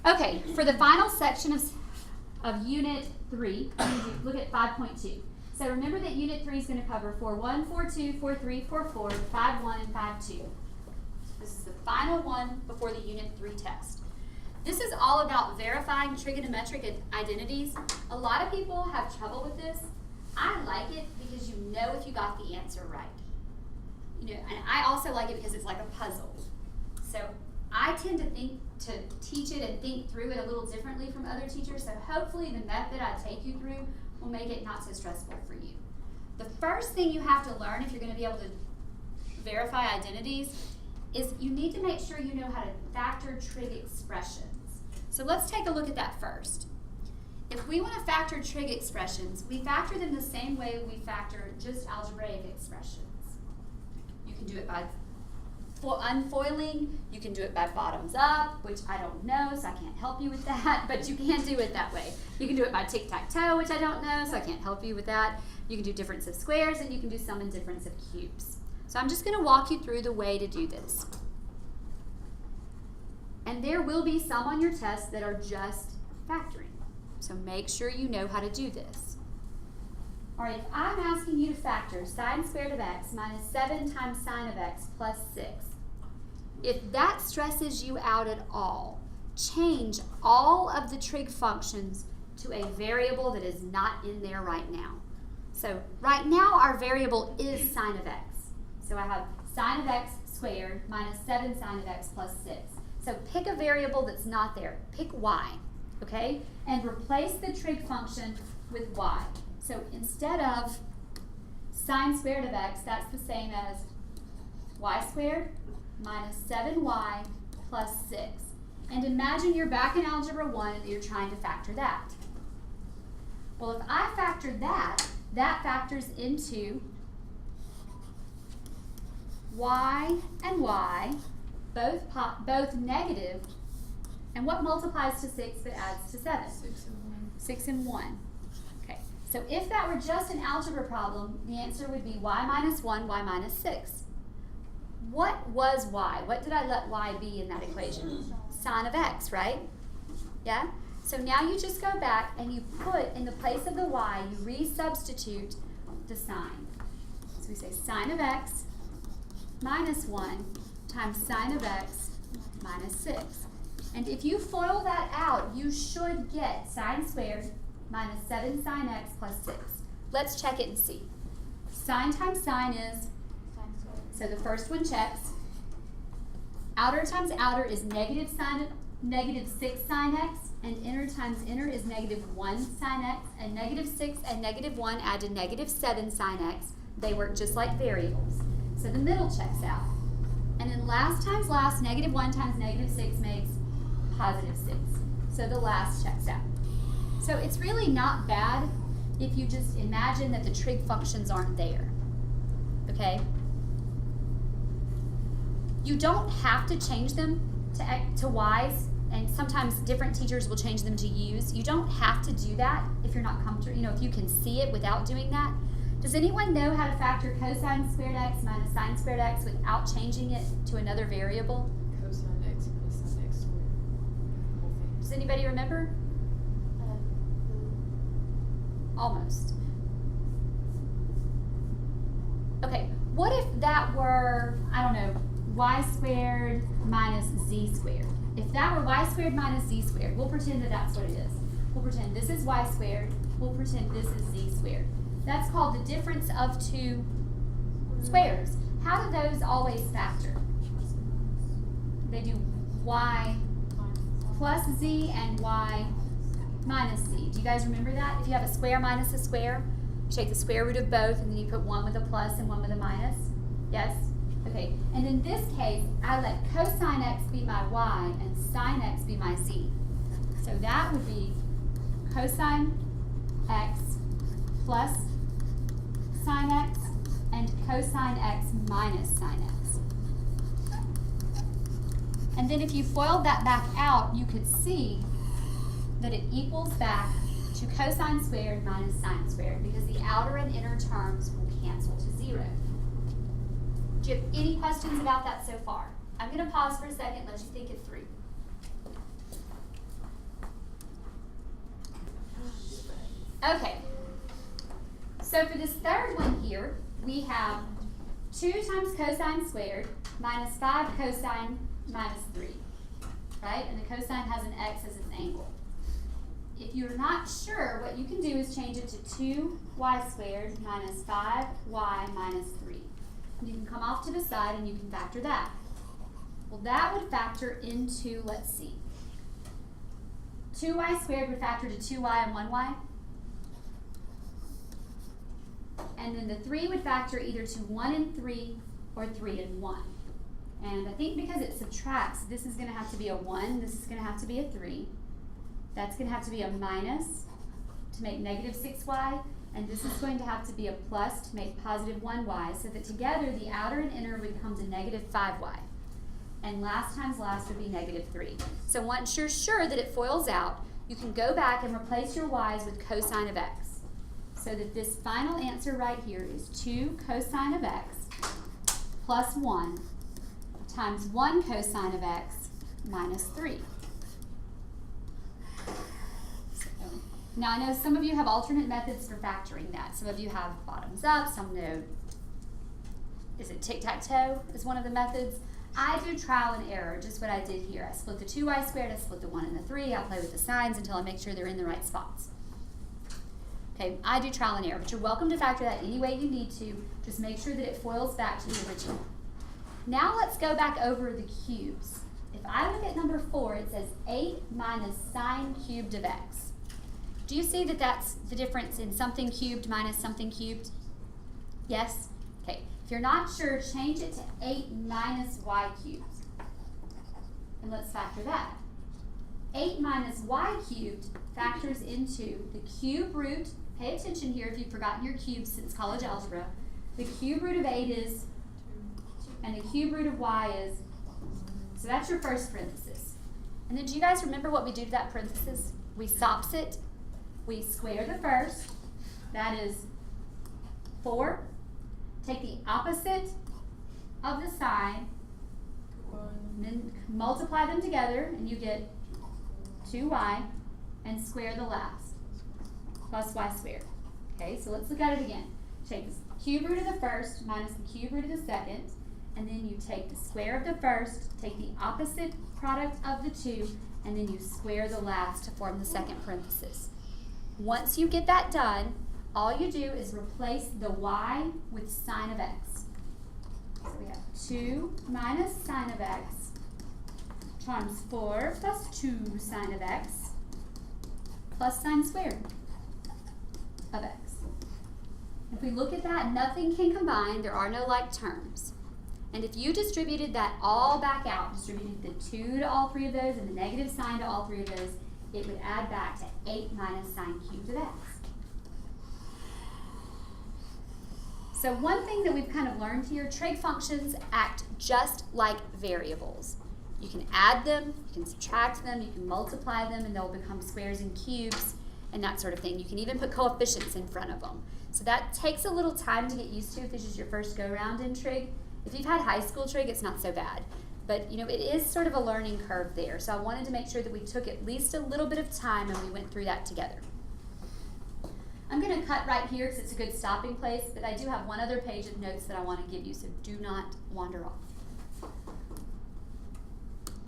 Okay, for the final section of Unit 3, look at 5.2. So remember that Unit 3 is going to cover 4.1, 4.2, 4.3, 4.4, 5.1, and 5.2. This is the final one before the Unit 3 test. This is all about verifying trigonometric identities. A lot of people have trouble with this. I like it because you know if you got the answer right. You know, and I also like it because it's like a puzzle. So I tend to teach it and think through it a little differently from other teachers. So hopefully the method I take you through will make it not so stressful for you. The first thing you have to learn if you're going to be able to verify identities is you need to make sure you know how to factor trig expressions. So let's take a look at that first. If we want to factor trig expressions, we factor them the same way we factor just algebraic expressions. You can do it by unfoiling, you can do it by bottoms up, which I don't know, so I can't help you with that, but you can do it that way. You can do it by tic-tac-toe, which I don't know, so I can't help you with that. You can do difference of squares, and you can do sum and difference of cubes. So I'm just going to walk you through the way to do this. And there will be some on your test that are just factoring. So make sure you know how to do this. All right, if I'm asking you to factor sine squared of x minus 7 times sine of x plus 6, if that stresses you out at all, change all of the trig functions to a variable that is not in there right now. So right now our variable is sine of x. So I have sine of x squared minus 7 sine of x plus 6. So pick a variable that's not there. Pick y, okay? And replace the trig function with y. So instead of sine squared of x, that's the same as y squared minus 7y plus 6. And imagine you're back in Algebra 1 and you're trying to factor that. Well, if I factor that, that factors into y and y, both negative, and what multiplies to 6 but adds to 7? 6 and 1. 6 and 1. Okay, so if that were just an algebra problem, the answer would be y minus 1, y minus 6. What was y? What did I let y be in that equation? Sine of x, right? Yeah? So now you just go back and you put in the place of the y, you resubstitute the sign. So we say sine of x minus 1 times sine of x minus 6. And if you FOIL that out, you should get sine squared minus 7 sine x plus 6. Let's check it and see. Sine times sine is, so the first one checks. Outer times outer is negative 6 sine x, and inner times inner is negative 1 sine x, and negative 6 and negative 1 add to negative 7 sine x. They work just like variables. So the middle checks out. And then last times last, negative 1 times negative 6 makes positive 6. So the last checks out. So it's really not bad if you just imagine that the trig functions aren't there. Okay? You don't have to change them to y's, and sometimes different teachers will change them to u's. You don't have to do that if you're not comfortable, if you can see it without doing that. Does anyone know how to factor cosine squared x minus sine squared x without changing it to another variable? Cosine x minus sine x squared. Whole thing. Does anybody remember? Almost. Okay, what if that were, I don't know, y squared minus z squared? If that were y squared minus z squared, we'll pretend that that's what it is. We'll pretend this is y squared, we'll pretend this is z squared. That's called the difference of two squares. How do those always factor? They do y plus z and y minus z. Do you guys remember that? If you have a square minus a square, you take the square root of both and then you put one with a plus and one with a minus. Yes? Okay. And in this case, I let cosine x be my y and sine x be my z. So that would be cosine x plus sine x and cosine x minus sine x. And then if you FOILed that back out, you could see that it equals back to cosine squared minus sine squared because the outer and inner terms will cancel to 0. Do you have any questions about that so far? I'm going to pause for a second and let you think it through. Okay. So for this third one here, we have 2 times cosine squared minus 5 cosine minus 3, right? And the cosine has an x as its angle. If you're not sure, what you can do is change it to 2y squared minus 5y minus 3. And you can come off to the side and you can factor that. Well, that would factor into, let's see, 2y squared would factor to 2y and 1y. And then the 3 would factor either to 1 and 3 or 3 and 1. And I think because it subtracts, this is going to have to be a 1, this is going to have to be a 3. That's going to have to be a minus to make negative 6y, and this is going to have to be a plus to make positive 1y, so that together the outer and inner would come to negative 5y. And last times last would be negative 3. So once you're sure that it foils out, you can go back and replace your y's with cosine of x. So that this final answer right here is 2 cosine of x plus 1 times 1 cosine of x minus 3. Now I know some of you have alternate methods for factoring that. Some of you have bottoms up, some know, is it tic-tac-toe is one of the methods. I do trial and error, just what I did here. I split the 2y squared, I split the 1 and the 3, I play with the signs until I make sure they're in the right spots. Okay, I do trial and error, but you're welcome to factor that any way you need to. Just make sure that it foils back to the original. Now let's go back over the cubes. If I look at number 4, it says 8 minus sine cubed of x. Do you see that that's the difference in something cubed minus something cubed? Yes? Okay. If you're not sure, change it to 8 minus y cubed. And let's factor that. 8 minus y cubed factors into the cube root. Pay attention here if you've forgotten your cubes since college algebra. The cube root of 8 is, and the cube root of y is, so that's your first parenthesis. And then do you guys remember what we do to that parenthesis? We SOPs it. We square the first, that is 4. Take the opposite of the sign, and then multiply them together, and you get 2y, and square the last, plus y squared. Okay, so let's look at it again. Take the cube root of the first minus the cube root of the second, and then you take the square of the first, take the opposite product of the two, and then you square the last to form the second parenthesis. Once you get that done, all you do is replace the y with sine of x. So we have 2 minus sine of x times 4 plus 2 sine of x plus sine squared of x. If we look at that, nothing can combine. There are no like terms. And if you distributed that all back out, distributed the 2 to all 3 of those and the negative sign to all 3 of those, it would add back to 8 minus sine cubed of x. So one thing that we've kind of learned here, trig functions act just like variables. You can add them, you can subtract them, you can multiply them, and they'll become squares and cubes and that sort of thing. You can even put coefficients in front of them. So that takes a little time to get used to if this is your first go-round in trig. If you've had high school trig, it's not so bad. But, you know, it is sort of a learning curve there. So I wanted to make sure that we took at least a little bit of time and we went through that together. I'm going to cut right here because it's a good stopping place, but I do have one other page of notes that I want to give you, so do not wander off.